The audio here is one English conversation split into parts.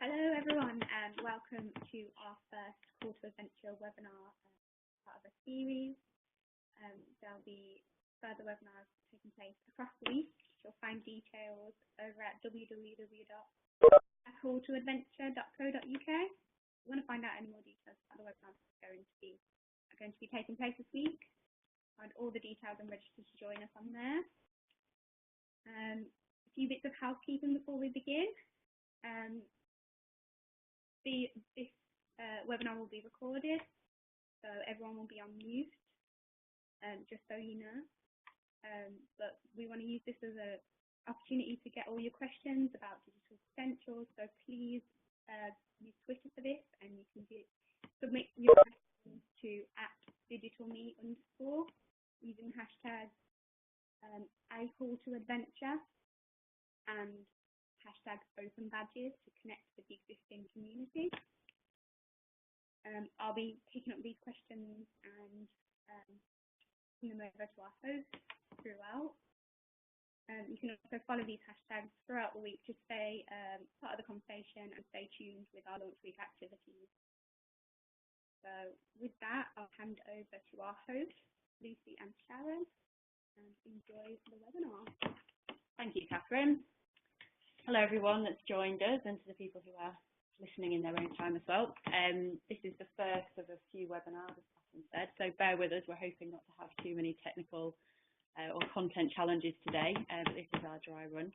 Hello everyone and welcome to our first Call to Adventure webinar, part of a series. There'll be further webinars taking place across the week. You'll find details over at www.acalltoadventure.co.uk. If you want to find out any more details about the webinars that are going to be taking place this week, find all the details and register to join us on there. A few bits of housekeeping before we begin. This webinar will be recorded, so everyone will be on mute, just so you know. But we want to use this as an opportunity to get all your questions about digital credentials, so please use Twitter for this, and you can submit your questions to @digitalme_ using hashtag #iCallToAdventure and hashtag open badges to connect with the existing community. I'll be picking up these questions and putting them over to our host throughout. You can also follow these hashtags throughout the week to stay part of the conversation and stay tuned with our launch week activities. So with that, I'll hand over to our hosts, Lucy and Sharon, and enjoy the webinar. Thank you, Catherine. Hello everyone that's joined us, and to the people who are listening in their own time as well. This is the first of a few webinars, as Catherine said, so bear with us. We're hoping not to have too many technical or content challenges today, but this is our dry run.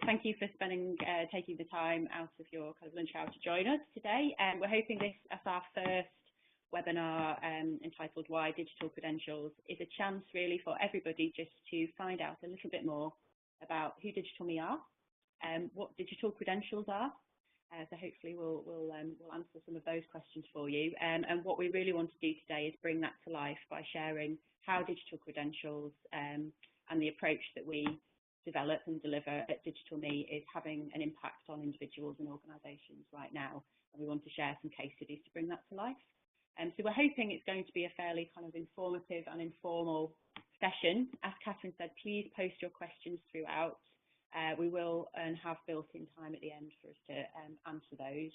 Thank you for taking the time out of your kind of lunch hour to join us today. We're hoping this, as our first webinar entitled Why Digital Credentials, is a chance really for everybody just to find out a little bit more about who Digitalme are, what digital credentials are. So hopefully we'll answer some of those questions for you. And what we really want to do today is bring that to life by sharing how digital credentials and the approach that we develop and deliver at Digitalme is having an impact on individuals and organisations right now. And we want to share some case studies to bring that to life. So we're hoping it's going to be a fairly kind of informative and informal session. As Catherine said, please post your questions throughout. We will have built-in time at the end for us to answer those.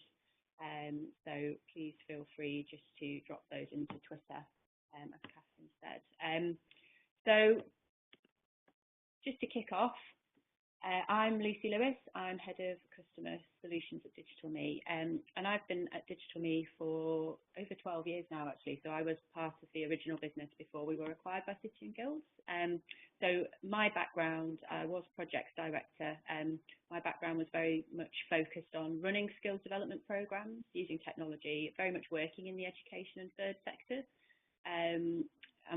So please feel free just to drop those into Twitter, as Catherine said. So just to kick off, I'm Lucy Lewis. I'm Head of Customer Solutions at Digitalme, and I've been at Digitalme for over 12 years now, actually. So I was part of the original business before we were acquired by City & Guilds. So my background, I was project director. My background was very much focused on running skills development programs using technology, very much working in the education and third sector. And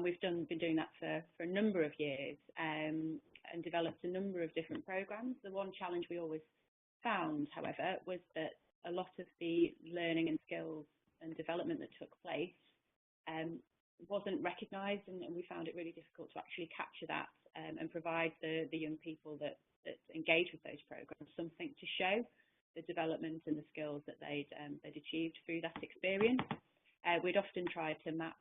we've been doing that for a number of years. And developed a number of different programs. The one challenge we always found, however, was that a lot of the learning and skills and development that took place wasn't recognised, and we found it really difficult to actually capture that and provide the young people that engage with those programs something to show the development and the skills that they'd achieved through that experience. We'd often try to map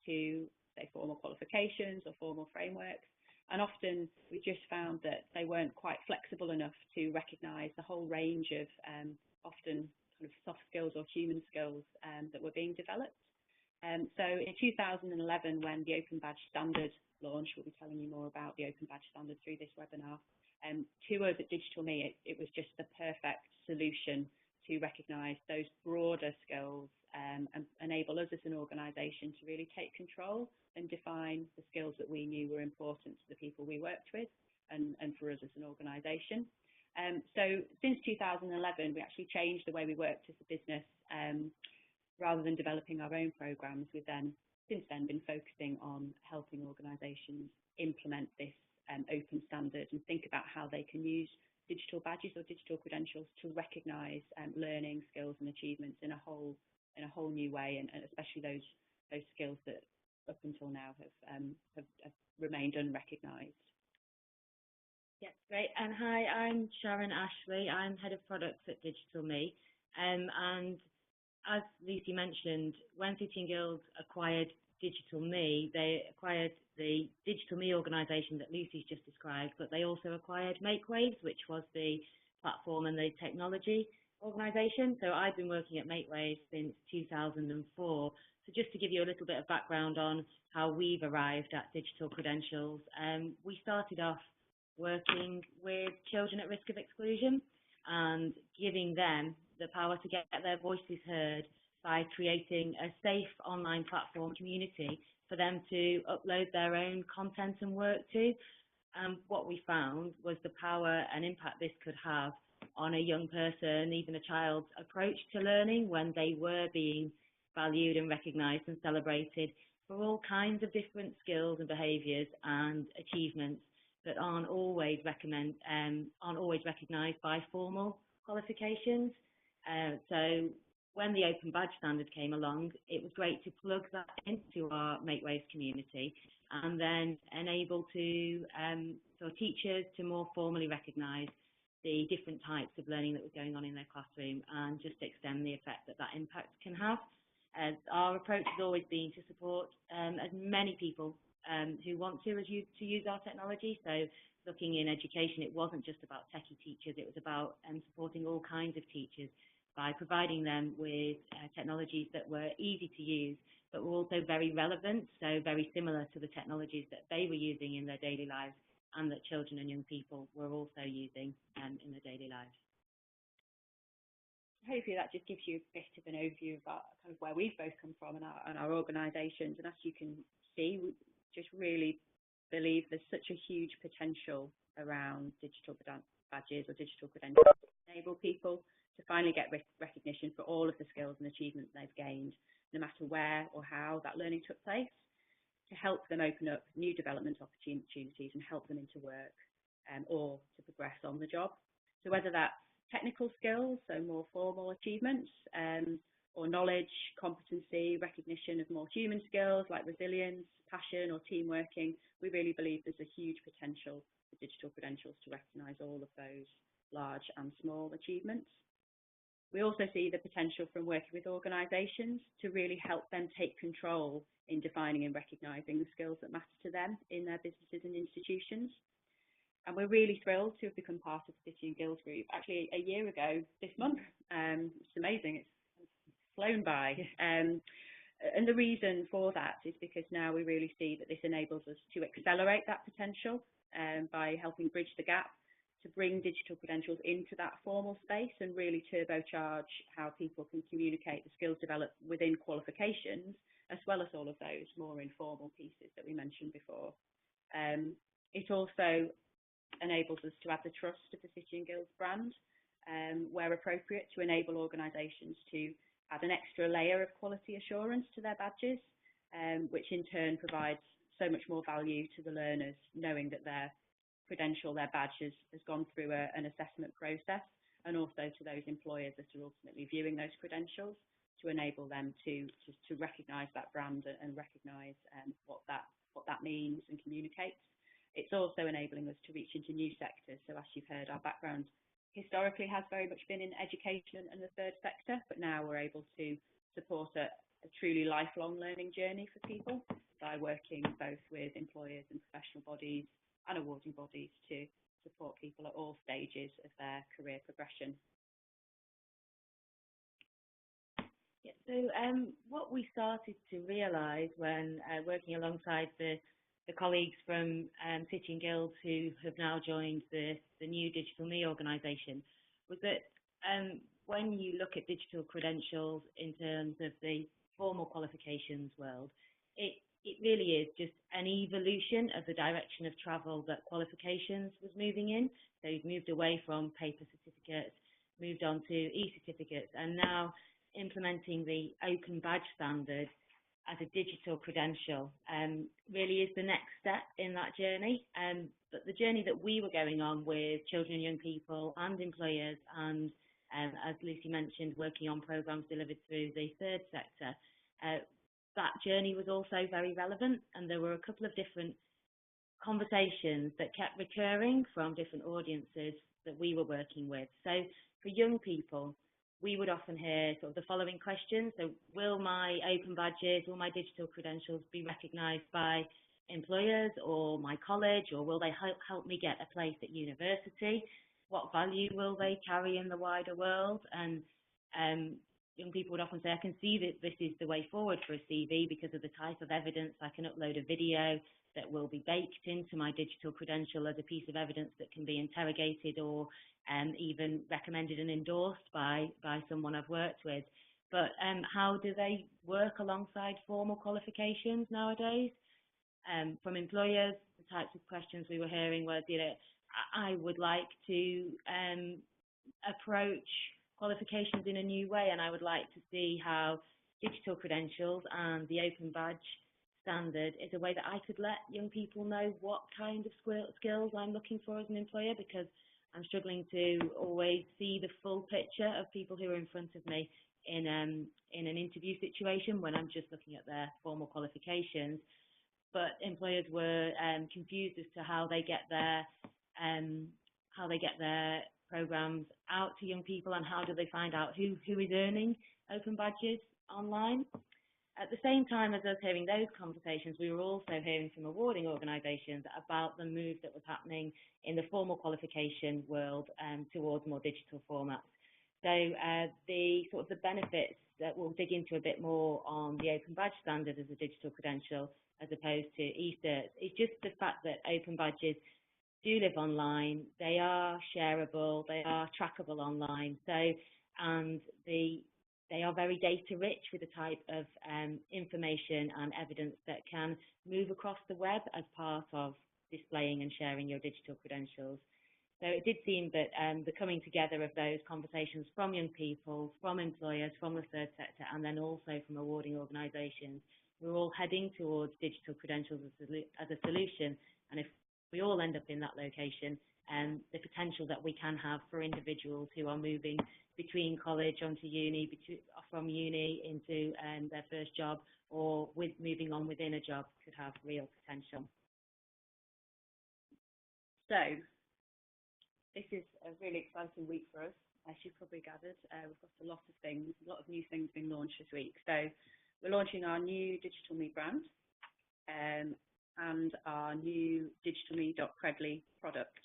to, say, formal qualifications or formal frameworks, and often we just found that they weren't quite flexible enough to recognise the whole range of often kind of soft skills or human skills that were being developed. So in 2011, when the Open Badge Standard launched, we'll be telling you more about the Open Badge Standard through this webinar, to us at Digitalme, it was just the perfect solution to recognise those broader skills and enable us as an organisation to really take control and define the skills that we knew were important to the people we worked with and for us as an organisation. So since 2011, we actually changed the way we worked as a business. Rather than developing our own programs, we've since then been focusing on helping organisations implement this open standard and think about how they can use digital badges or digital credentials to recognise learning, skills and achievements in a whole new way, and especially those skills that up until now have remained unrecognised. Yes, great. And hi, I'm Sharon Ashley. I'm Head of Products at Digitalme. And as Lucy mentioned, when City & Guilds acquired Digitalme, they acquired the Digitalme organisation that Lucy's just described, but they also acquired MakeWaves, which was the platform and the technology organisation. So I've been working at MakeWave since 2004. So just to give you a little bit of background on how we've arrived at digital credentials, we started off working with children at risk of exclusion and giving them the power to get their voices heard by creating a safe online platform community for them to upload their own content and work to. And what we found was the power and impact this could have on a young person, even a child's approach to learning when they were being valued and recognised and celebrated for all kinds of different skills and behaviours and achievements that aren't always recognised by formal qualifications. So when the open badge standard came along, it was great to plug that into our MakeWaves community and then enable so teachers to more formally recognise the different types of learning that was going on in their classroom and just extend the effect that impact can have. Our approach has always been to support as many people who want to use our technology. So looking in education, it wasn't just about techie teachers, it was about supporting all kinds of teachers by providing them with technologies that were easy to use, but were also very relevant, so very similar to the technologies that they were using in their daily lives and that children and young people were also using in their daily lives. Hopefully that just gives you a bit of an overview about kind of where we've both come from and our organisations. And as you can see, we just really believe there's such a huge potential around digital badges or digital credentials to enable people to finally get recognition for all of the skills and achievements they've gained, no matter where or how that learning took place, to help them open up new development opportunities and help them into work or to progress on the job. So whether that's technical skills, so more formal achievements, or knowledge, competency, recognition of more human skills like resilience, passion or team working, we really believe there's a huge potential for digital credentials to recognise all of those large and small achievements. We also see the potential from working with organisations to really help them take control in defining and recognising the skills that matter to them in their businesses and institutions. And we're really thrilled to have become part of the City and Guilds Group actually a year ago this month. It's amazing, it's flown by. And the reason for that is because now we really see that this enables us to accelerate that potential by helping bridge the gap to bring digital credentials into that formal space and really turbocharge how people can communicate the skills developed within qualifications, as well as all of those more informal pieces that we mentioned before. It also enables us to add the trust of the City and Guilds brand, where appropriate, to enable organisations to add an extra layer of quality assurance to their badges, which in turn provides so much more value to the learners, knowing that their credential, their badge has gone through an assessment process, and also to those employers that are ultimately viewing those credentials to enable them to recognise that brand and recognise what that means and communicates. It's also enabling us to reach into new sectors. So as you've heard, our background historically has very much been in education and the third sector, but now we're able to support a truly lifelong learning journey for people by working both with employers and professional bodies and awarding bodies to support people at all stages of their career progression. Yeah, so what we started to realise when working alongside the colleagues from City and Guilds who have now joined the new Digitalme organisation was that when you look at digital credentials in terms of the formal qualifications world, it really is just an evolution of the direction of travel that qualifications was moving in. So you've moved away from paper certificates, moved on to e-certificates, and now implementing the open badge standard as a digital credential really is the next step in that journey. But the journey that we were going on with children and young people and employers and, as Lucy mentioned, working on programmes delivered through the third sector, that journey was also very relevant, and there were a couple of different conversations that kept recurring from different audiences that we were working with. So for young people, we would often hear sort of the following questions. So will my open badges, will my digital credentials be recognised by employers or my college, or will they help me get a place at university? what value will they carry in the wider world? And young people would often say, I can see that this is the way forward for a CV because of the type of evidence. I can upload a video that will be baked into my digital credential as a piece of evidence that can be interrogated or even recommended and endorsed by someone I've worked with. But how do they work alongside formal qualifications nowadays? From employers, the types of questions we were hearing was, I would like to approach qualifications in a new way, and I would like to see how digital credentials and the open badge standard is a way that I could let young people know what kind of skills I'm looking for as an employer, because I'm struggling to always see the full picture of people who are in front of me in an interview situation when I'm just looking at their formal qualifications. But employers were confused as to how they get their programs out to young people, and how do they find out who is earning open badges online. At the same time as us hearing those conversations, we were also hearing from awarding organisations about the move that was happening in the formal qualification world towards more digital formats. So the benefits that we'll dig into a bit more on the open badge standard as a digital credential as opposed to eCerts is just the fact that open badges do live online, they are shareable, they are trackable online, and they are very data rich with the type of information and evidence that can move across the web as part of displaying and sharing your digital credentials. So it did seem that the coming together of those conversations from young people, from employers, from the third sector, and then also from awarding organisations, we're all heading towards digital credentials as a solution. And if we all end up in that location, the potential that we can have for individuals who are moving between college onto uni, from uni into their first job, or moving on within a job could have real potential. So this is a really exciting week for us, as you've probably gathered. We've got a lot of new things being launched this week. So we're launching our new Digitalme brand and our new Digitalme.Credly product,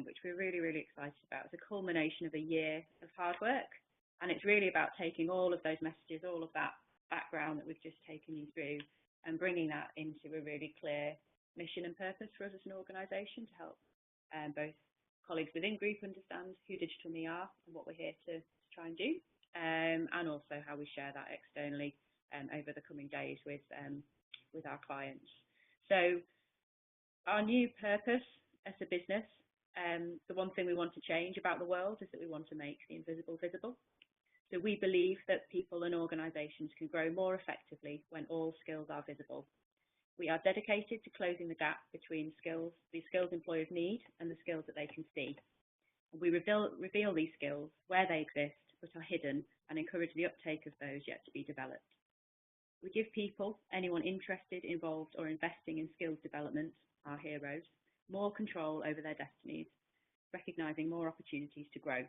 which we're really, really excited about. It's a culmination of a year of hard work, and it's really about taking all of those messages, all of that background that we've just taken you through, and bringing that into a really clear mission and purpose for us as an organisation to help both colleagues within group understand who Digitalme are and what we're here to try and do, and also how we share that externally over the coming days with our clients. So our new purpose as a business, the one thing we want to change about the world is that we want to make the invisible visible. So we believe that people and organisations can grow more effectively when all skills are visible. We are dedicated to closing the gap between the skills employers need and the skills that they can see. And we reveal these skills where they exist but are hidden, and encourage the uptake of those yet to be developed. We give people, anyone interested, involved or investing in skills development, our heroes, more control over their destinies, recognising more opportunities to grow.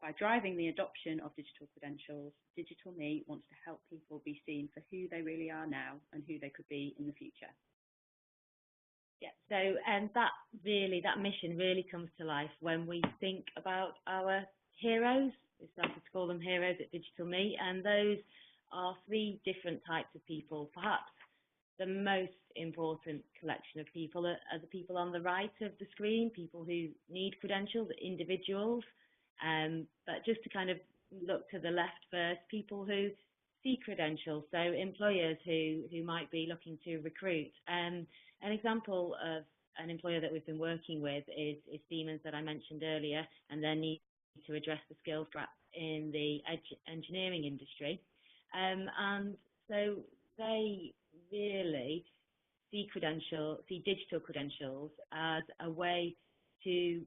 By driving the adoption of digital credentials, Digitalme wants to help people be seen for who they really are now and who they could be in the future. Yeah, so that mission really comes to life when we think about our heroes. We started to call them heroes at Digitalme, and those are three different types of people. Perhaps the most important collection of people are the people on the right of the screen, people who need credentials, individuals. But just to kind of look to the left first, people who see credentials, so employers who might be looking to recruit. An example of an employer that we've been working with is Siemens that I mentioned earlier, and their need to address the skills gap in the engineering industry. And so they really see digital credentials as a way to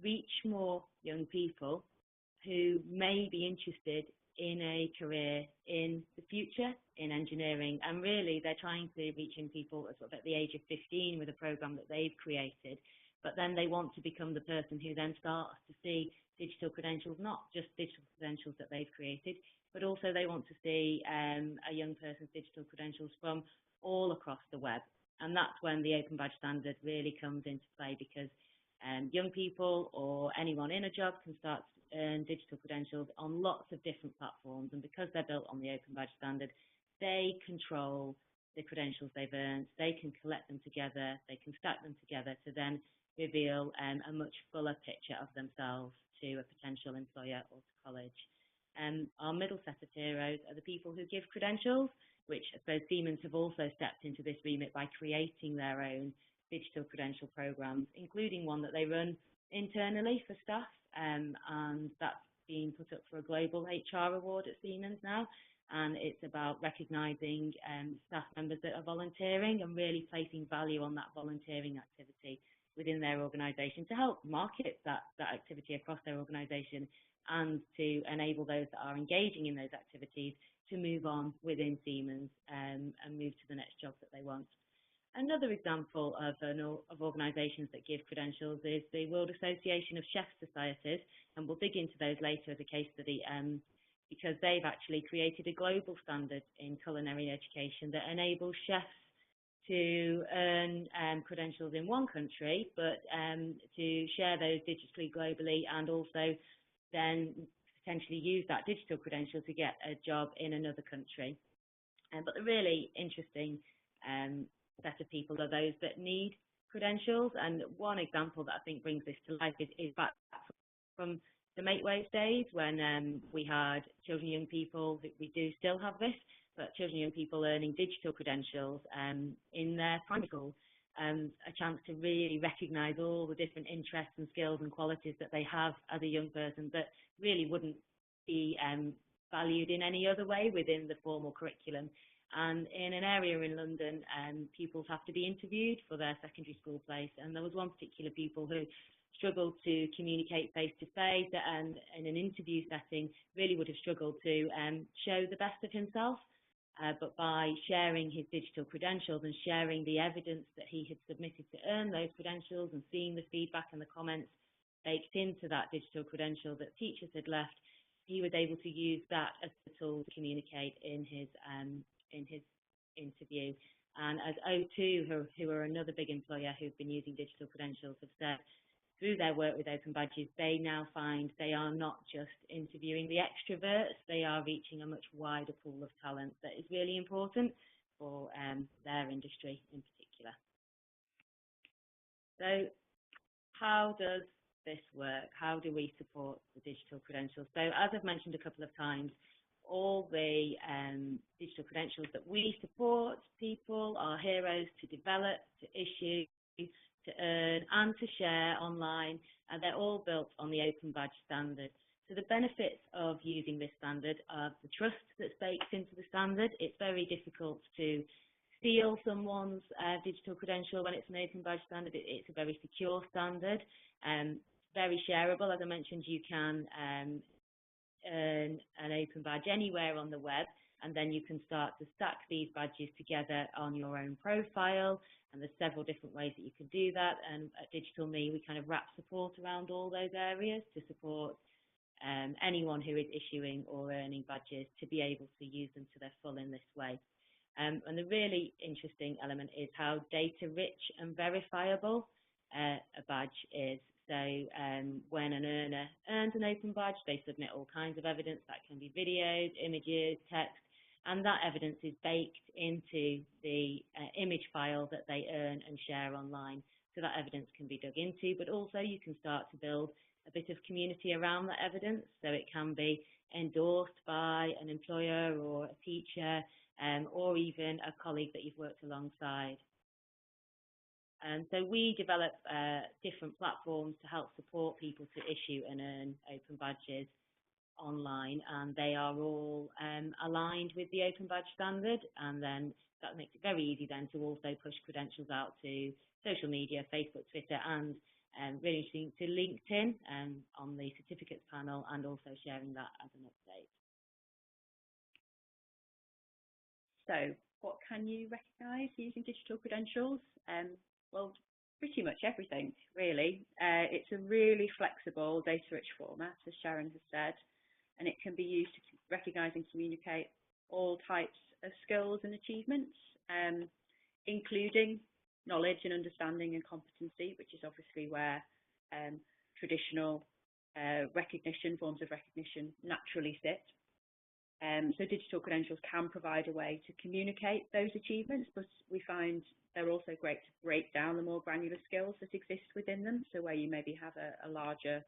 reach more young people who may be interested in a career in the future in engineering. And really, they're trying to reach young people sort of at the age of 15 with a program that they've created. But then they want to become the person who then starts to see digital credentials, not just digital credentials that they've created, but also they want to see a young person's digital credentials from all across the web. And that's when the open badge standard really comes into play, because young people or anyone in a job can start to earn digital credentials on lots of different platforms, and because they're built on the Open Badge standard, they control the credentials they've earned, they can collect them together, they can stack them together to then reveal a much fuller picture of themselves to a potential employer or to college. Our middle set of heroes are the people who give credentials, which I suppose Siemens have also stepped into this remit by creating their own digital credential programs, including one that they run internally for staff, and that's been put up for a global HR award at Siemens now. And it's about recognising staff members that are volunteering and really placing value on that volunteering activity within their organisation to help market that activity across their organisation and to enable those that are engaging in those activities to move on within Siemens and move to the next job that they want. Another example of organisations that give credentials is the World Association of Chef Societies, and we'll dig into those later as a case study, because they've actually created a global standard in culinary education that enables chefs to earn credentials in one country, but to share those digitally globally and also then potentially use that digital credential to get a job in another country. But the really interesting set of people are those that need credentials, and one example that I think brings this to life is back from the Mateway days when we had children and young people, we do still have this, but children and young people earning digital credentials in their primary school, a chance to really recognise all the different interests and skills and qualities that they have as a young person that really wouldn't be valued in any other way within the formal curriculum. And in an area in London, pupils have to be interviewed for their secondary school place, and there was one particular pupil who struggled to communicate face-to-face, and in an interview setting really would have struggled to show the best of himself. But by sharing his digital credentials and sharing the evidence that he had submitted to earn those credentials and seeing the feedback and the comments baked into that digital credential that teachers had left, he was able to use that as a tool to communicate in his interview. And as O2, who are another big employer who've been using digital credentials, have said, through their work with Open Badges, they now find they are not just interviewing the extroverts, they are reaching a much wider pool of talent that is really important for their industry in particular. So how does this work? How do we support the digital credentials? So as I've mentioned a couple of times, all the digital credentials that we support people, our heroes, to develop, to issue, to earn and to share online, and they're all built on the Open Badge standard. So the benefits of using this standard are the trust that's baked into the standard. It's very difficult to steal someone's digital credential when it's an Open Badge standard. It's a very secure standard, very shareable. As I mentioned, you can earn an Open Badge anywhere on the web, and then you can start to stack these badges together on your own profile, and there's several different ways that you can do that. And at Digitalme, we kind of wrap support around all those areas to support anyone who is issuing or earning badges to be able to use them to their full in this way. And the really interesting element is how data-rich and verifiable a badge is. So when an earner earns an Open Badge, they submit all kinds of evidence. That can be videos, images, text, and that evidence is baked into the image file that they earn and share online. So that evidence can be dug into, but also you can start to build a bit of community around that evidence. So it can be endorsed by an employer or a teacher, or even a colleague that you've worked alongside. And so we develop different platforms to help support people to issue and earn Open Badges online, and they are all aligned with the Open Badge standard, and then that makes it very easy then to also push credentials out to social media, Facebook, Twitter, and really interesting to LinkedIn on the certificates panel, and also sharing that as an update. So what can you recognise using digital credentials? Well, pretty much everything, really. It's a really flexible, data-rich format, as Sharon has said, and it can be used to recognise and communicate all types of skills and achievements, including knowledge and understanding and competency, which is obviously where traditional recognition, forms of recognition naturally sit. So digital credentials can provide a way to communicate those achievements, but we find they're also great to break down the more granular skills that exist within them. So where you maybe have a larger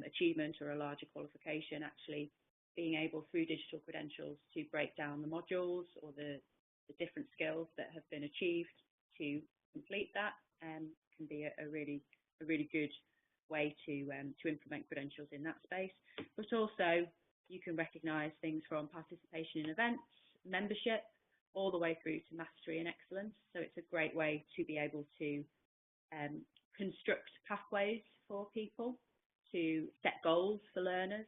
achievement or a larger qualification, actually being able through digital credentials to break down the modules or the different skills that have been achieved to complete that can be a really good way to implement credentials in that space. But also you can recognise things from participation in events, membership, all the way through to mastery and excellence. So it's a great way to be able to construct pathways for people, to set goals for learners,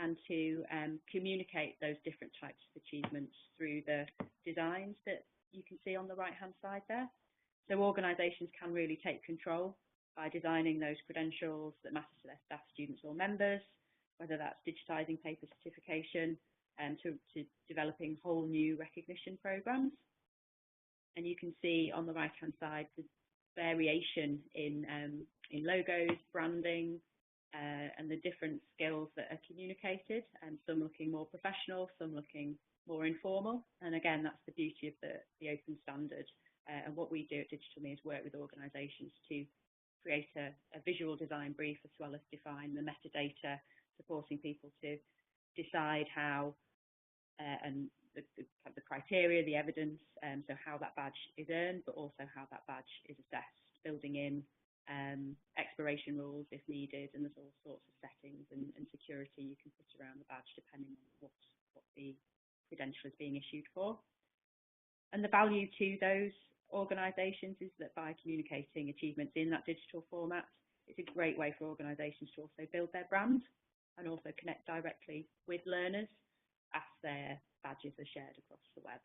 and to communicate those different types of achievements through the designs that you can see on the right-hand side there. So organisations can really take control by designing those credentials that matter to their staff, students or members, whether that's digitising paper certification and to developing whole new recognition programmes. And you can see on the right-hand side the variation in logos, branding, and the different skills that are communicated, and some looking more professional, some looking more informal. And again, that's the beauty of the open standard. And what we do at Digitalme is work with organisations to create a visual design brief as well as define the metadata, supporting people to decide how and the criteria, the evidence, so how that badge is earned, but also how that badge is assessed, building in expiration rules if needed, and there's all sorts of settings and security you can put around the badge depending on what the credential is being issued for. And the value to those organisations is that by communicating achievements in that digital format, it's a great way for organisations to also build their brand and also connect directly with learners as their badges are shared across the web.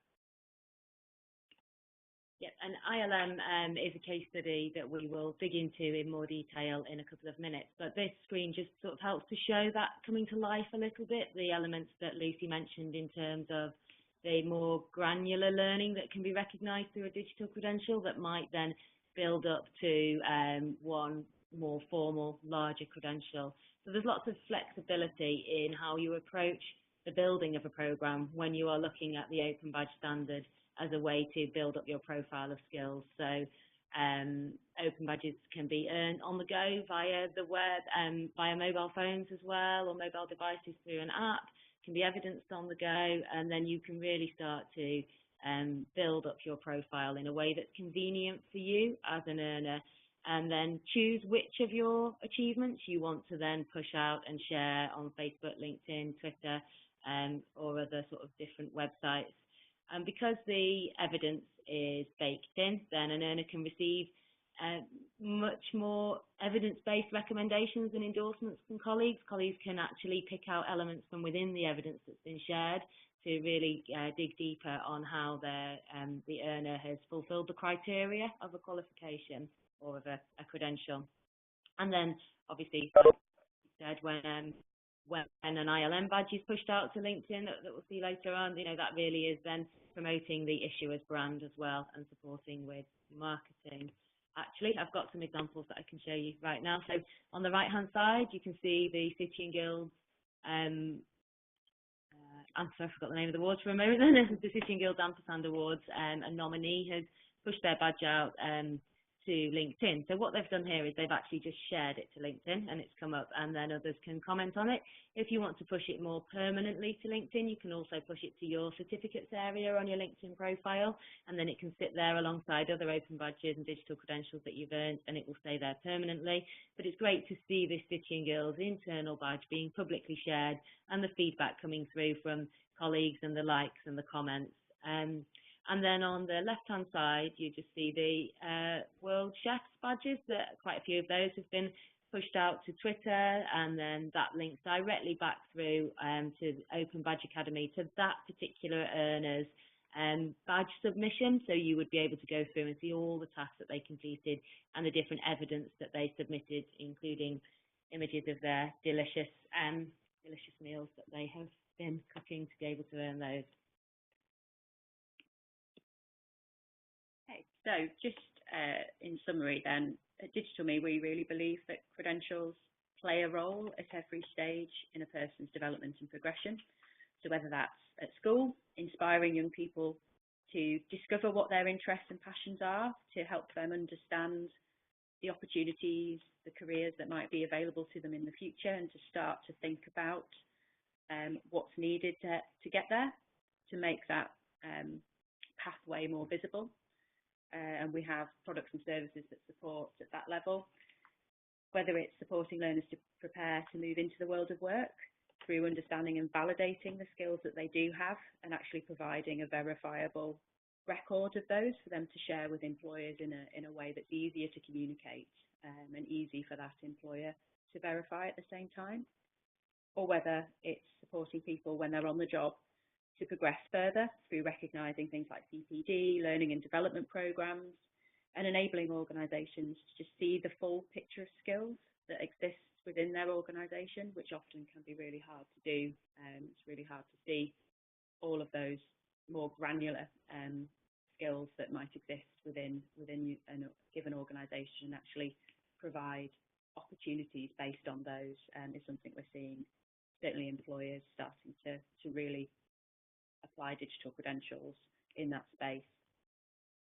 Yep, and ILM is a case study that we will dig into in more detail in a couple of minutes, but this screen just sort of helps to show that coming to life a little bit, the elements that Lucy mentioned in terms of the more granular learning that can be recognised through a digital credential that might then build up to one more formal, larger credential. So there's lots of flexibility in how you approach the building of a programme when you are looking at the Open Badge standard as a way to build up your profile of skills. So Open Badges can be earned on the go via the web, via mobile phones as well, or mobile devices through an app, can be evidenced on the go, and then you can really start to build up your profile in a way that's convenient for you as an earner, and then choose which of your achievements you want to then push out and share on Facebook, LinkedIn, Twitter, or other sort of different websites. And because the evidence is baked in, then an earner can receive much more evidence-based recommendations and endorsements from colleagues. Colleagues can actually pick out elements from within the evidence that's been shared to really dig deeper on how the earner has fulfilled the criteria of a qualification or of a credential. And then, obviously, when an ILM badge is pushed out to LinkedIn that we'll see later on, that really is then promoting the issuer's brand as well and supporting with marketing. Actually, I've got some examples that I can show you right now. So on the right-hand side, you can see the City and Guilds, I forgot the name of the awards for a moment then, the City and Guilds Ampersand Awards, a nominee has pushed their badge out to LinkedIn. So what they've done here is they've actually just shared it to LinkedIn and it's come up, and then others can comment on it. If you want to push it more permanently to LinkedIn, you can also push it to your certificates area on your LinkedIn profile, and then it can sit there alongside other open badges and digital credentials that you've earned, and it will stay there permanently. But it's great to see this City and Guilds internal badge being publicly shared and the feedback coming through from colleagues and the likes and the comments. And then on the left-hand side, you just see the World Chefs badges. That quite a few of those have been pushed out to Twitter, and then that links directly back through to Open Badge Academy to that particular earner's badge submission. So you would be able to go through and see all the tasks that they completed and the different evidence that they submitted, including images of their delicious meals that they have been cooking to be able to earn those. Okay, so just in summary then, at Digitalme, we really believe that credentials play a role at every stage in a person's development and progression. So whether that's at school, inspiring young people to discover what their interests and passions are, to help them understand the opportunities, the careers that might be available to them in the future, and to start to think about what's needed to get there, to make that pathway more visible. And we have products and services that support at that level, whether it's supporting learners to prepare to move into the world of work through understanding and validating the skills that they do have, and actually providing a verifiable record of those for them to share with employers in a way that's easier to communicate and easy for that employer to verify at the same time. Or whether it's supporting people when they're on the job to progress further through recognising things like CPD, learning and development programmes, and enabling organisations to just see the full picture of skills that exist within their organisation, which often can be really hard to do. It's really hard to see all of those more granular skills that might exist within a given organisation, and actually provide opportunities based on those is something we're seeing, certainly employers starting to really apply digital credentials in that space.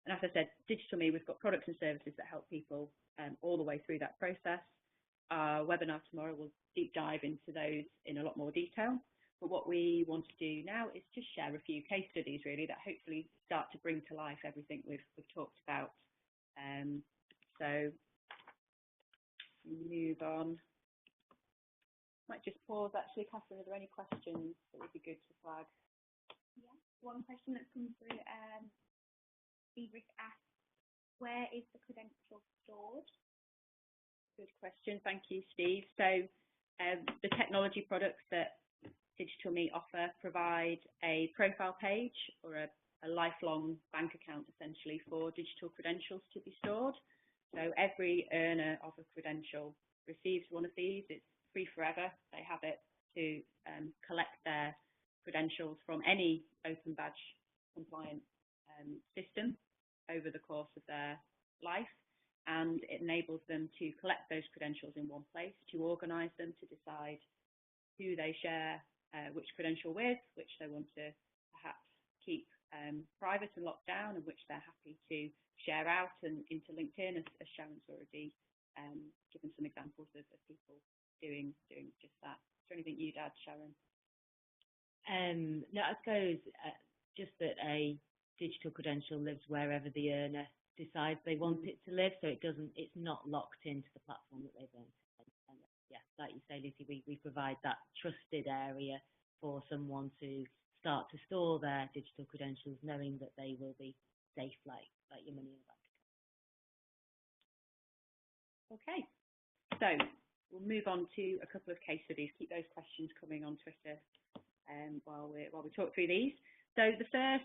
And as I said, Digitalme, we've got products and services that help people all the way through that process. Our webinar tomorrow will deep dive into those in a lot more detail. But what we want to do now is just share a few case studies, really, that hopefully start to bring to life everything we've talked about. So move on. Might just pause, actually. Catherine, are there any questions that would be good to flag? Yeah, one question that's come through, Friedrich asks, where is the credential stored? Good question, thank you, Steve. So the technology products that Digitalme offer provide a profile page or a lifelong bank account, essentially, for digital credentials to be stored. So every earner of a credential receives one of these. It's free forever. They have it to collect their credentials from any open badge compliant system over the course of their life, and it enables them to collect those credentials in one place, to organise them, to decide who they share which credential with, which they want to perhaps keep private and locked down, and which they're happy to share out and into LinkedIn, as Sharon's already given some examples of people doing just that. Is there anything you'd add, Sharon? No, I suppose just that a digital credential lives wherever the earner decides they want it to live, so it's not locked into the platform that they've earned. And yeah, like you say, Lucy, we provide that trusted area for someone to start to store their digital credentials, knowing that they will be safe, like your money in a bank account. Okay, so we'll move on to a couple of case studies. Keep those questions coming on Twitter while we talk through these. So the first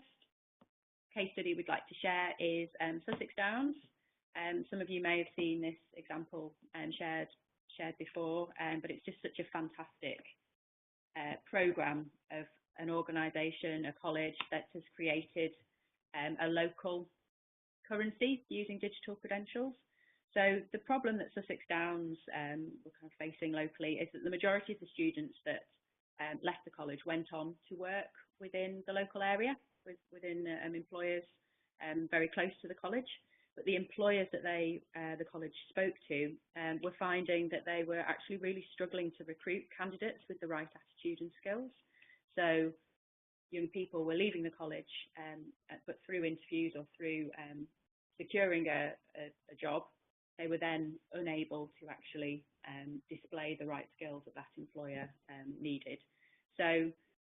case study we'd like to share is Sussex Downs. Some of you may have seen this example shared before, but it's just such a fantastic programme of an organisation, a college that has created a local currency using digital credentials. So the problem that Sussex Downs were kind of facing locally is that the majority of the students that left the college went on to work within the local area, within employers very close to the college. But the employers that the college spoke to were finding that they were actually really struggling to recruit candidates with the right attitude and skills. So young people were leaving the college, but through interviews or through securing a job, they were then unable to actually display the right skills that employer needed. So,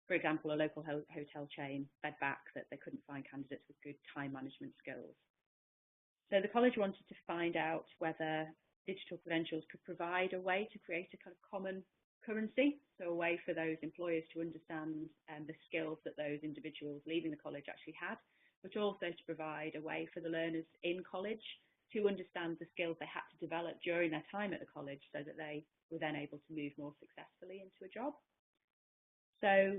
for example, a local hotel chain fed back that they couldn't find candidates with good time management skills. So the college wanted to find out whether digital credentials could provide a way to create a kind of common currency, so a way for those employers to understand the skills that those individuals leaving the college actually had, but also to provide a way for the learners in college to understand the skills they had to develop during their time at the college, so that they were then able to move more successfully into a job. So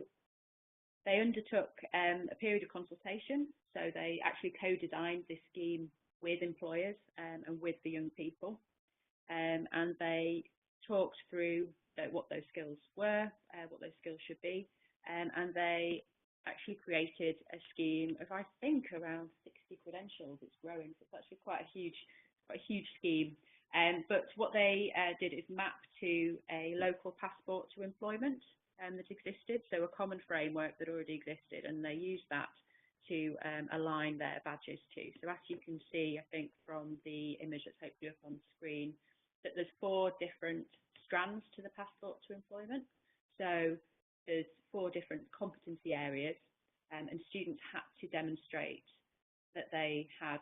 they undertook a period of consultation. So they actually co-designed this scheme with employers and with the young people. And they talked through what those skills were, what those skills should be, and they actually created a scheme of, I think, around 60 credentials. It's growing, so it's actually quite a huge scheme. But what they did is map to a local passport to employment that existed, so a common framework that already existed, and they used that to align their badges to. So as you can see, I think from the image that's hopefully up on the screen, that there's 4 different strands to the passport to employment. So there's 4 different competency areas, and students had to demonstrate that they had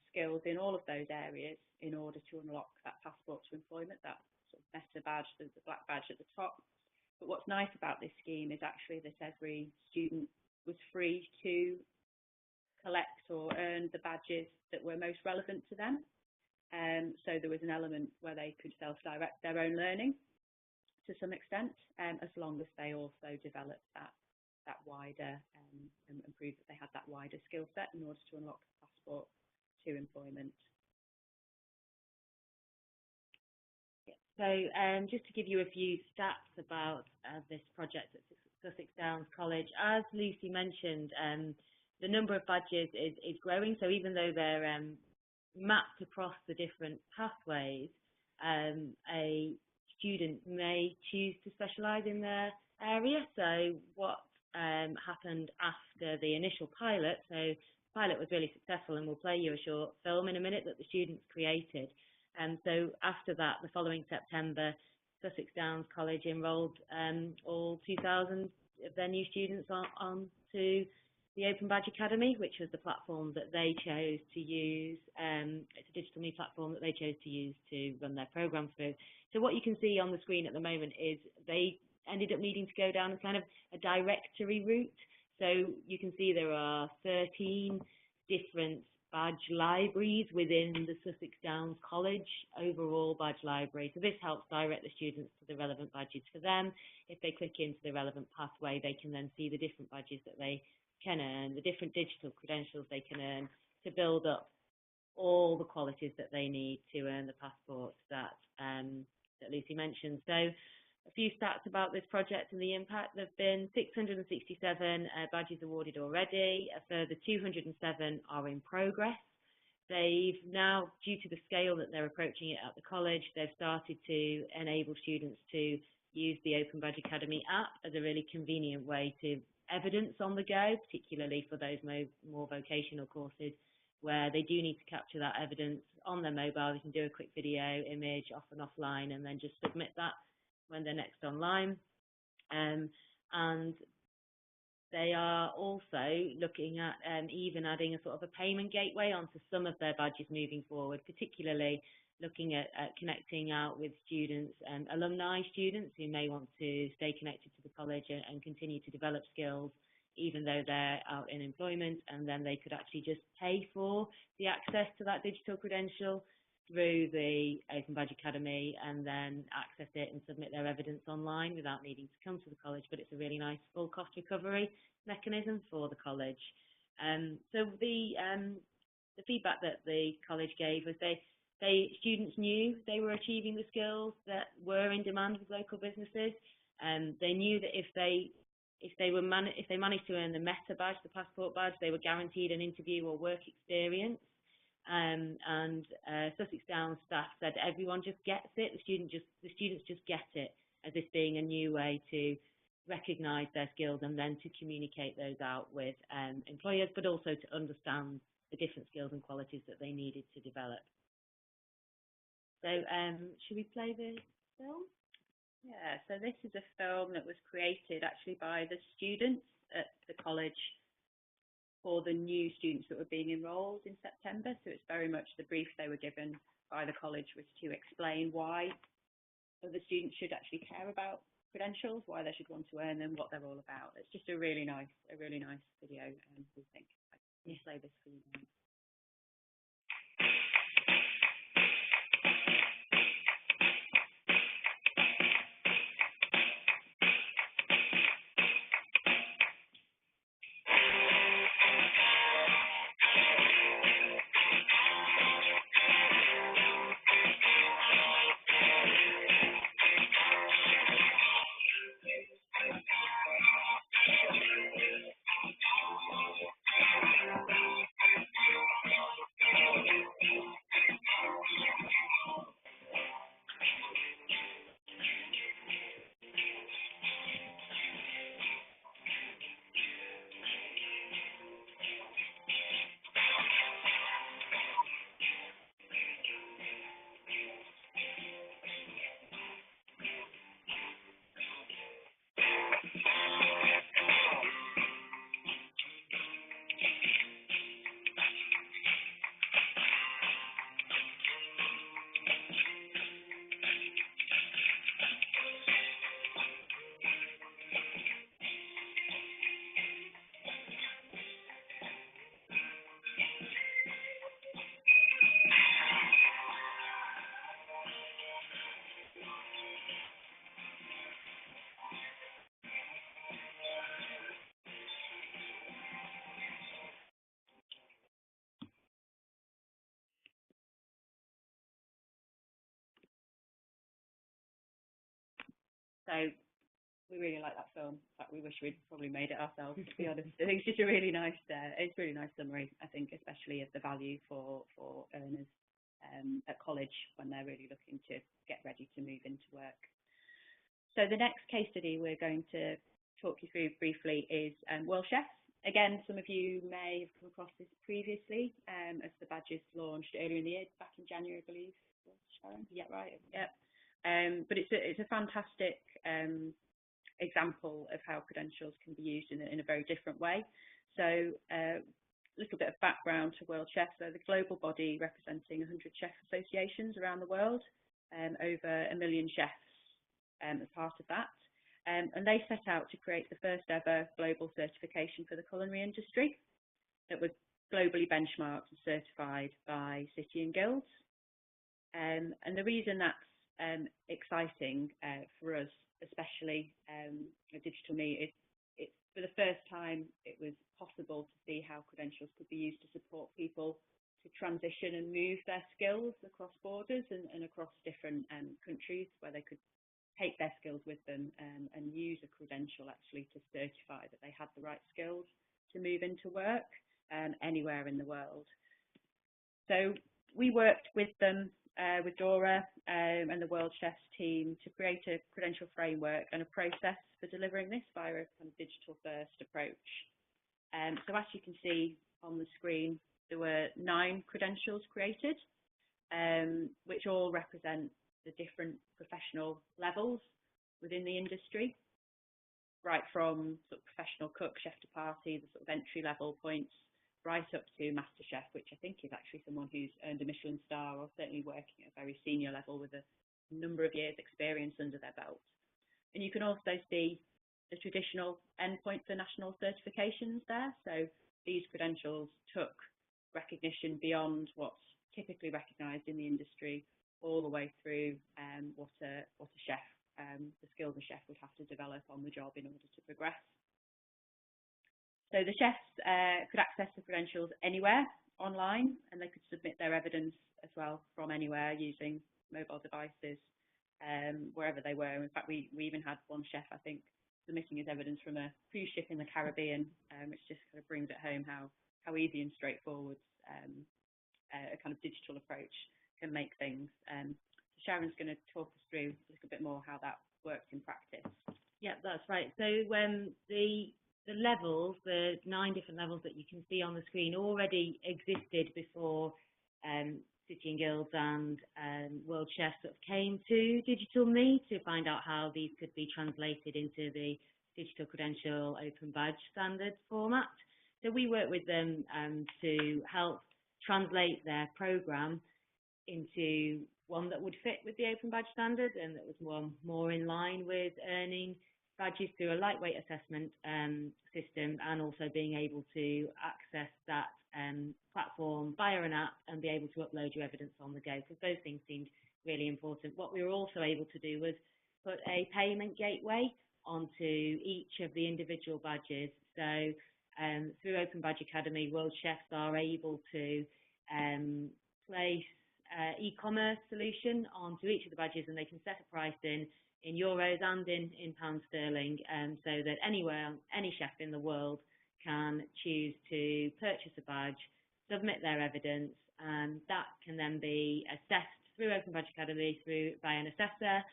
skills in all of those areas in order to unlock that passport to employment, that sort of meta badge, the black badge at the top. But what's nice about this scheme is actually that every student was free to collect or earn the badges that were most relevant to them. So there was an element where they could self-direct their own learning to some extent, as long as they also developed that wider and proved that they had that wider skill set in order to unlock the passport to employment. So just to give you a few stats about this project at Sussex Downs College, as Lucy mentioned, the number of badges is growing. So even though they're mapped across the different pathways, a student may choose to specialise in their area. So what happened after the initial pilot, so the pilot was really successful, and we'll play you a short film in a minute that the students created. And so after that, the following September, Sussex Downs College enrolled all 2,000 of their new students onto the Open Badge Academy, which was the platform that they chose to use. It's a Digitalme platform that they chose to use to run their program through. So what you can see on the screen at the moment is they ended up needing to go down a kind of a directory route. So you can see there are 13 different badge libraries within the Sussex Downs College overall badge library. So this helps direct the students to the relevant badges for them. If they click into the relevant pathway, they can then see the different badges that they can earn, the different digital credentials they can earn to build up all the qualities that they need to earn the passports that Lucy mentioned. So a few stats about this project and the impact. There have been 667 badges awarded already. A further 207 are in progress. They've now, due to the scale that they're approaching it at the college, they've started to enable students to use the Open Badge Academy app as a really convenient way to evidence on the go, particularly for those more vocational courses where they do need to capture that evidence on their mobile. They can do a quick video, image, off and offline, and then just submit that when they're next online. And they are also looking at even adding a sort of a payment gateway onto some of their badges moving forward, particularly looking at connecting out with students, alumni students who may want to stay connected to the college and continue to develop skills even though they're out in employment, and then they could actually just pay for the access to that digital credential through the Open Badge Academy and then access it and submit their evidence online without needing to come to the college. But it's a really nice full cost recovery mechanism for the college. So the feedback that the college gave was students knew they were achieving the skills that were in demand with local businesses. They knew that if they managed to earn the meta badge, the passport badge, they were guaranteed an interview or work experience. And Sussex Downs staff said everyone just gets it. The students just get it as this being a new way to recognise their skills and then to communicate those out with employers, but also to understand the different skills and qualities that they needed to develop. So should we play the film? Yeah, so this is a film that was created actually by the students at the college for the new students that were being enrolled in September. So it's very much the brief they were given by the college was to explain why the students should actually care about credentials, why they should want to earn them, what they're all about. It's just a really nice video, and we think I can play this for you now. So we really like that film. In fact, we wish we'd probably made it ourselves, to be honest. I think it's just a really nice, summary, I think, especially of the value for earners at college when they're really looking to get ready to move into work. So the next case study we're going to talk you through briefly is World Chefs. Again, some of you may have come across this previously as the badges launched earlier in the year, back in January, I believe. Sharon, yeah, right, yeah. But it's a fantastic example of how credentials can be used in a very different way. So a little bit of background to World Chefs. So the global body representing 100 chef associations around the world, over 1 million chefs as part of that. And they set out to create the first ever global certification for the culinary industry that was globally benchmarked and certified by City and Guilds. And the reason that's exciting for us, especially at Digitalme, is it's for the first time it was possible to see how credentials could be used to support people to transition and move their skills across borders and across different countries, where they could take their skills with them and use a credential actually to certify that they had the right skills to move into work anywhere in the world. So we worked with them, with Dora and the World Chefs team, to create a credential framework and a process for delivering this via a kind of digital first approach. So as you can see on the screen, there were 9 credentials created, which all represent the different professional levels within the industry, right from sort of professional cook, chef de partie, the sort of entry level points, right up to master chef, which I think is actually someone who's earned a Michelin star or certainly working at a very senior level with a number of years experience under their belt. And you can also see the traditional endpoint for national certifications there. So these credentials took recognition beyond what's typically recognised in the industry, all the way through what a chef, the skills a chef would have to develop on the job in order to progress. So the chefs could access the credentials anywhere online, and they could submit their evidence as well from anywhere using mobile devices, wherever they were. In fact, we even had one chef, I think, submitting his evidence from a cruise ship in the Caribbean, which just kind of brings it home how easy and straightforward a kind of digital approach can make things. So Sharon's going to talk us through a little bit more how that works in practice. Yeah, that's right. So the levels, the 9 different levels that you can see on the screen, already existed before City and Guilds and World Chefs sort of came to Digitalme to find out how these could be translated into the digital credential open badge standard format. So we work with them to help translate their programme into one that would fit with the open badge standard and that was more in line with earning badges through a lightweight assessment system, and also being able to access that platform via an app and be able to upload your evidence on the go, because those things seemed really important. What we were also able to do was put a payment gateway onto each of the individual badges. So through Open Badge Academy, World Chefs are able to place e-commerce solution onto each of the badges, and they can set a price in euros and in pounds sterling, so that anywhere, any chef in the world can choose to purchase a badge, submit their evidence, and that can then be assessed through Open Badge Academy by an assessor.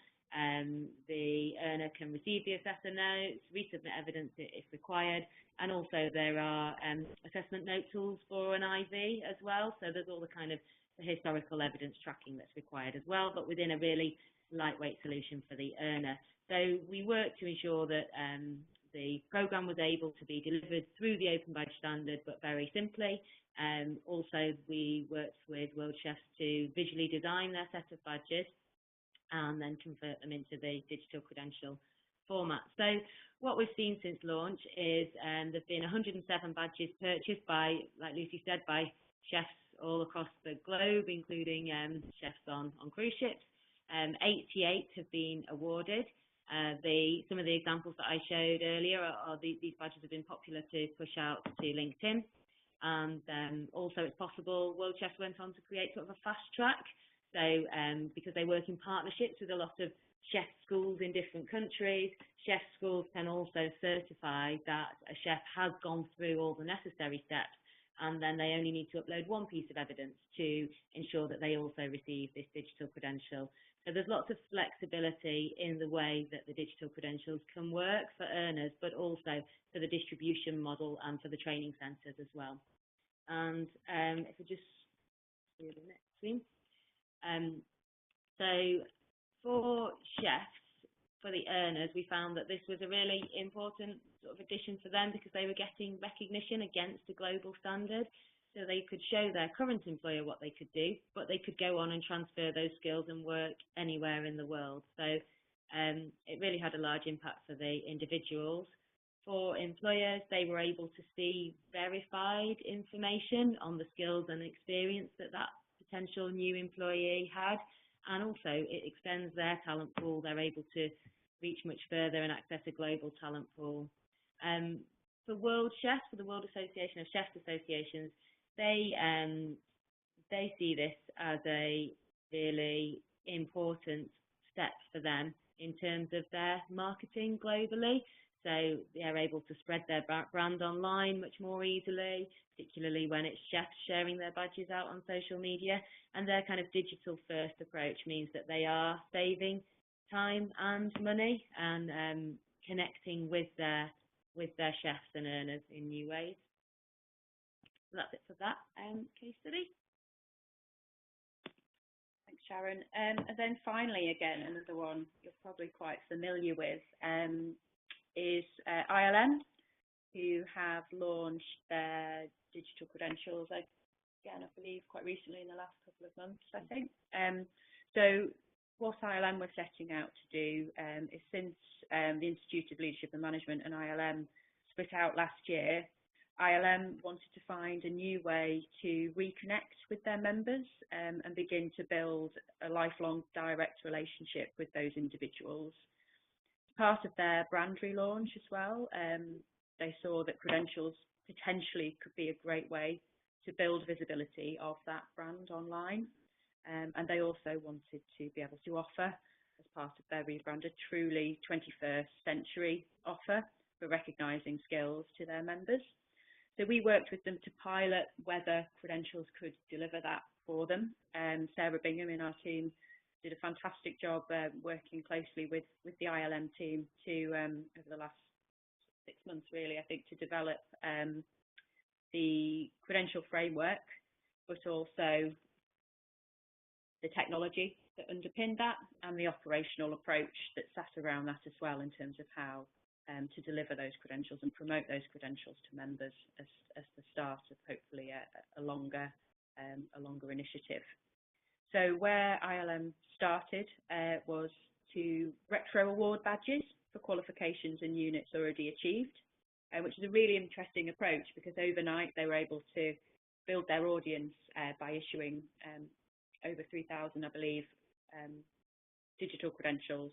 The earner can receive the assessor notes, resubmit evidence if required, and also there are assessment note tools for an IV as well. So there's all the kind of the historical evidence tracking that's required as well, but within a really lightweight solution for the earner. So we worked to ensure that the programme was able to be delivered through the Open Badge standard, but very simply. Also, we worked with World Chefs to visually design their set of badges and then convert them into the digital credential format. So what we've seen since launch is there's been 107 badges purchased by, like Lucy said, by chefs all across the globe, including chefs on cruise ships. 88 have been awarded. Some of the examples that I showed earlier are these badges have been popular to push out to LinkedIn. And also it's possible World Chefs went on to create sort of a fast track. So because they work in partnerships with a lot of chef schools in different countries. Chef schools can also certify that a chef has gone through all the necessary steps, and then they only need to upload one piece of evidence to ensure that they also receive this digital credential. So there's lots of flexibility in the way that the digital credentials can work for earners, but also for the distribution model and for the training centres as well. And if we just see the next screen. So for chefs, for the earners, we found that this was a really important sort of addition for them because they were getting recognition against a global standard. So they could show their current employer what they could do, but they could go on and transfer those skills and work anywhere in the world. So it really had a large impact for the individuals. For employers, they were able to see verified information on the skills and experience that that potential new employee had, and also it extends their talent pool. They're able to reach much further and access a global talent pool. For World Chefs, for the World Association of Chefs Associations, they see this as a really important step for them in terms of their marketing globally. So they're able to spread their brand online much more easily, particularly when it's chefs sharing their badges out on social media. And their kind of digital first approach means that they are saving time and money and connecting with their chefs and earners in new ways. So that's it for that case study. Thanks, Sharon. And then finally, again, another one you're probably quite familiar with is ILM, who have launched their digital credentials, again, I believe quite recently in the last couple of months, I think. So what ILM were setting out to do is, since the Institute of Leadership and Management and ILM split out last year, ILM wanted to find a new way to reconnect with their members and begin to build a lifelong direct relationship with those individuals. Part of their brand relaunch as well, they saw that credentials potentially could be a great way to build visibility of that brand online. And they also wanted to be able to offer, as part of their rebrand, a truly 21st century offer for recognising skills to their members. So we worked with them to pilot whether credentials could deliver that for them. Sarah Bingham in our team did a fantastic job working closely with the ILM team to, over the last 6 months really, I think, to develop the credential framework, but also the technology that underpinned that and the operational approach that sat around that as well, in terms of how to deliver those credentials and promote those credentials to members as the start of hopefully a longer initiative. So where ILM started was to retro award badges for qualifications and units already achieved, which is a really interesting approach because overnight they were able to build their audience by issuing over 3,000, I believe, digital credentials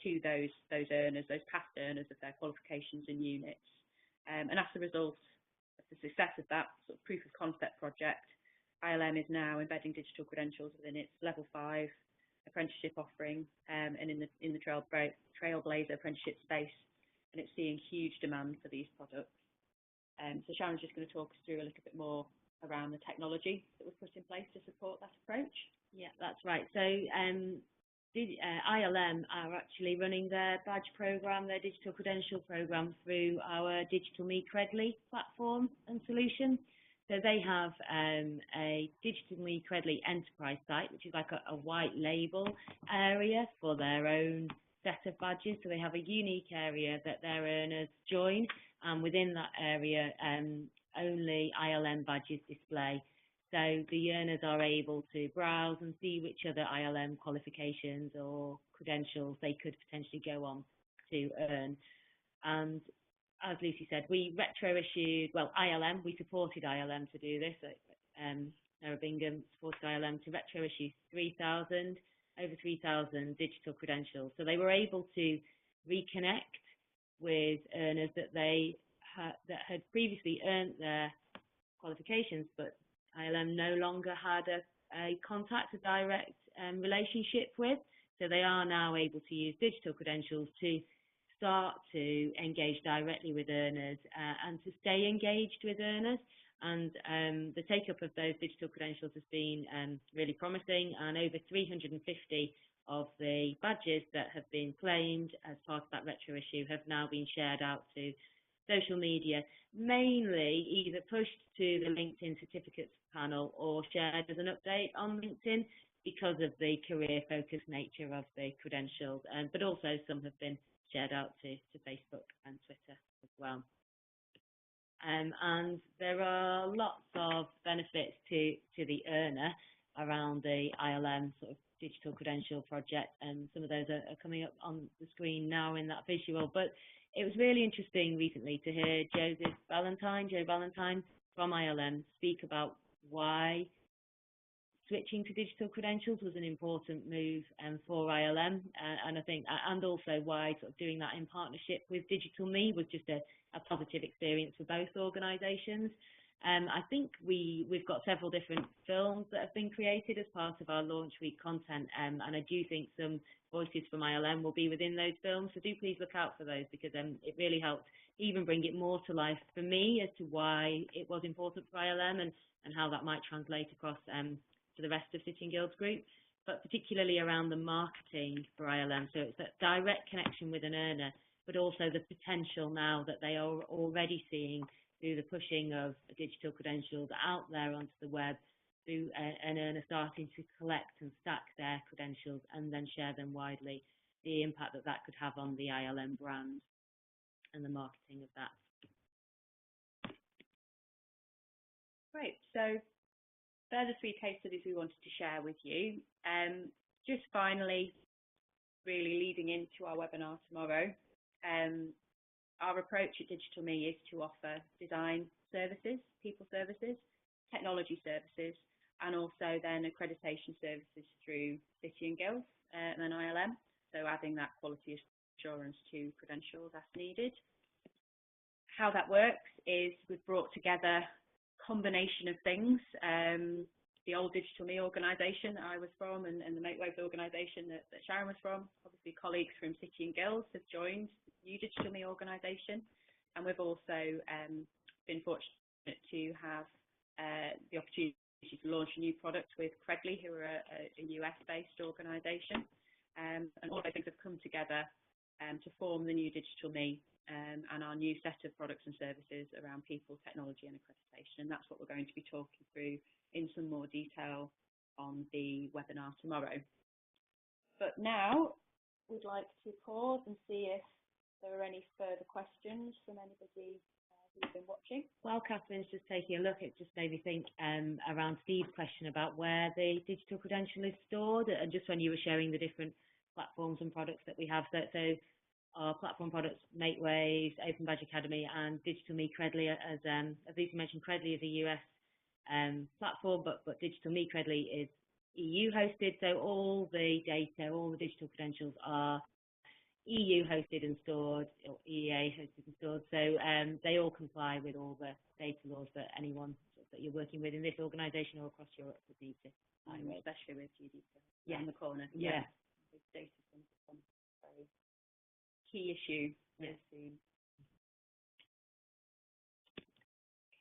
to those earners, those past earners of their qualifications and units. And as a result of the success of that sort of proof of concept project, ILM is now embedding digital credentials within its level 5 apprenticeship offering and in the Trailblazer apprenticeship space, and it's seeing huge demand for these products. So Sharon's just going to talk us through a little bit more around the technology that was put in place to support that approach. Yeah, that's right. So ILM are actually running their badge program, their digital credential program, through our Digitalme Credly platform and solution. So they have a Digitalme Credly enterprise site, which is like a white label area for their own set of badges. So they have a unique area that their earners join, and within that area, only ILM badges display. So the earners are able to browse and see which other ILM qualifications or credentials they could potentially go on to earn. And as Lucy said, we retro-issued, well, ILM, we supported ILM to do this. Sarah Bingham supported ILM to retro-issue over 3,000 digital credentials. So they were able to reconnect with earners that had previously earned their qualifications, but ILM no longer had a contact, a direct relationship with. So they are now able to use digital credentials to start to engage directly with earners and to stay engaged with earners. And the take-up of those digital credentials has been really promising, and over 350 of the badges that have been claimed as part of that retro issue have now been shared out to social media, mainly either pushed to the LinkedIn certificates panel or shared as an update on LinkedIn because of the career-focused nature of the credentials, but also some have been shared out to Facebook and Twitter as well. And there are lots of benefits to the earner around the ILM sort of digital credential project, and some of those are coming up on the screen now in that visual. But it was really interesting recently to hear Josies Valentine from ILM speak about why switching to digital credentials was an important move for ILM, and I think, and also why sort of doing that in partnership with Digitalme was just a positive experience for both organisations. I think we've got several different films that have been created as part of our launch week content, and I do think some voices from ILM will be within those films, so do please look out for those, because it really helped even bring it more to life for me as to why it was important for ILM and how that might translate across to the rest of City and Guilds Group, but particularly around the marketing for ILM. So it's that direct connection with an earner, but also the potential now that they are already seeing through the pushing of digital credentials out there onto the web, through an earner starting to collect and stack their credentials and then share them widely, the impact that that could have on the ILM brand and the marketing of that. Great. So they're the 3 case studies we wanted to share with you. Just finally, really leading into our webinar tomorrow, our approach at Digitalme is to offer design services, people services, technology services, and also then accreditation services through City and Guilds and then ILM, so adding that quality assurance to credentials as needed. How that works is we've brought together a combination of things. The old Digitalme organisation that I was from and the MakeWaves organisation that Sharon was from, obviously colleagues from City and Guilds have joined the new Digitalme organisation, and we've also been fortunate to have the opportunity to launch a new product with Credly, who are a US-based organisation, and all those things have come together to form the new Digitalme and our new set of products and services around people, technology and accreditation, and that's what we're going to be talking through in some more detail on the webinar tomorrow. But now we'd like to pause and see if there are any further questions from anybody who's been watching. While Catherine's just taking a look, it just made me think around Steve's question about where the digital credential is stored, and just when you were sharing the different platforms and products that we have. So our platform products, MakeWaves, Open Badge Academy, and Digitalme Credly, as Lisa mentioned, Credly is a US platform, but Digitalme Credly is EU hosted, so all the data, all the digital credentials are EU hosted and stored, or EEA hosted and stored, so they all comply with all the data laws that anyone that you're working with in this organisation or across Europe would need to, especially with GDPR in the corner. Yeah. Data is a very key issue soon.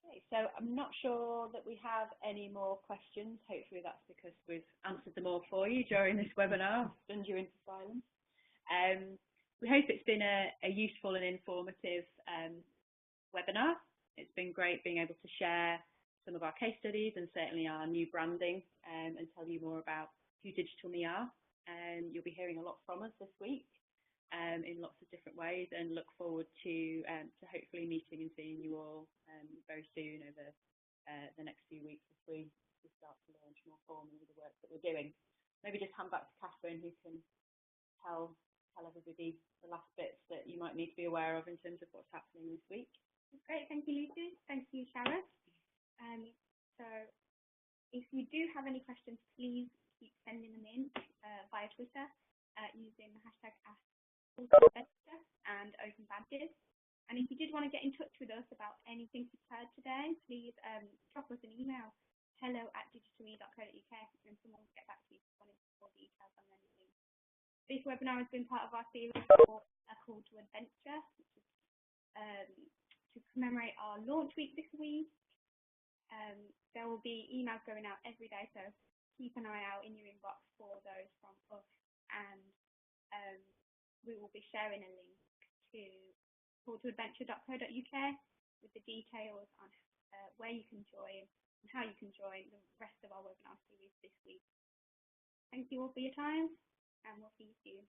Okay, so I'm not sure that we have any more questions. Hopefully that's because we've answered them all for you during this webinar, stunned you into silence. We hope it's been a useful and informative webinar. It's been great being able to share some of our case studies and certainly our new branding and tell you more about who Digitalme are. You'll be hearing a lot from us this week in lots of different ways, and look forward to hopefully meeting and seeing you all very soon over the next few weeks as we start to launch more formally the work that we're doing. Maybe just hand back to Catherine, who can tell everybody the last bits that you might need to be aware of in terms of what's happening this week. Great, thank you, Lucy. Thank you, Sharon. So if you do have any questions, please keep sending them in via Twitter using the hashtag #AskAllTheRegister and Open Badges. And if you did want to get in touch with us about anything you've heard today, please drop us an email, hello@digitalme.co.uk, and someone will get back to you if you want more details on anything. This webinar has been part of our series for A Call to Adventure, which is to commemorate our launch week this week. There will be emails going out every day, so keep an eye out in your inbox for those from us, and we will be sharing a link to calltoadventure.co.uk with the details on where you can join and how you can join the rest of our webinar series this week. Thank you all for your time, and we'll see you soon.